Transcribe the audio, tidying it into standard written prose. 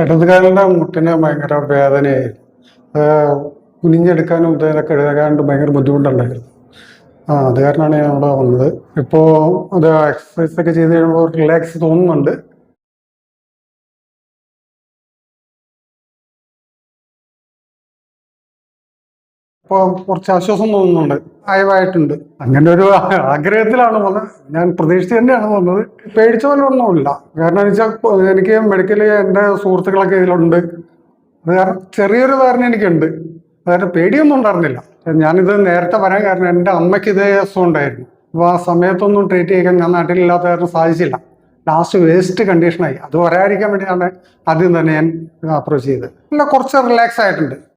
ഇടതുകാലിൻ്റെ മുട്ടിന് ഭയങ്കര വേദനയായി. കുനിഞ്ഞെടുക്കാനും ഇതൊക്കെ എഴുതാണ്ട് ഭയങ്കര ബുദ്ധിമുട്ടുണ്ടായിരുന്നു. അത് കാരണമാണ് ഞാൻ അവിടെ വന്നത്. ഇപ്പോൾ അത് എക്സസൈസ് ഒക്കെ ചെയ്ത് കഴിയുമ്പോൾ റിലാക്സ് തോന്നുന്നുണ്ട്. ഇപ്പോൾ കുറച്ച് ആശ്വാസം തോന്നുന്നുണ്ട്, അയവായിട്ടുണ്ട്. അങ്ങനെ ഒരു ആഗ്രഹത്തിലാണ് വന്നത്. ഞാൻ പ്രതീക്ഷിച്ച് തന്നെയാണ് വന്നത്. പേടിച്ച പോലെ ഒന്നുമില്ല. കാരണം എന്ന് വെച്ചാൽ എനിക്ക് മെഡിക്കലി എൻ്റെ സുഹൃത്തുക്കളൊക്കെ ഇതിലുണ്ട്. അത് കാരണം ചെറിയൊരു ധാരണ എനിക്കുണ്ട്. അതായത് പേടിയൊന്നും ഉണ്ടായിരുന്നില്ല. ഞാനിത് നേരത്തെ പറയാൻ കാരണം എൻ്റെ അമ്മയ്ക്ക് ഇതേ അസുഖം ഉണ്ടായിരുന്നു. അപ്പോൾ ആ സമയത്തൊന്നും ട്രീറ്റ് ചെയ്യാൻ ഞാൻ നാട്ടിലില്ലാത്ത കാരണം സാധിച്ചില്ല. ലാസ്റ്റ് വേസ്റ്റ് കണ്ടീഷനായി. അത് വരാതിരിക്കാൻ വേണ്ടിയാണ് ആദ്യം തന്നെ ഞാൻ അപ്രോച്ച് ചെയ്തത്. അല്ല, കുറച്ച് റിലാക്സ് ആയിട്ടുണ്ട്.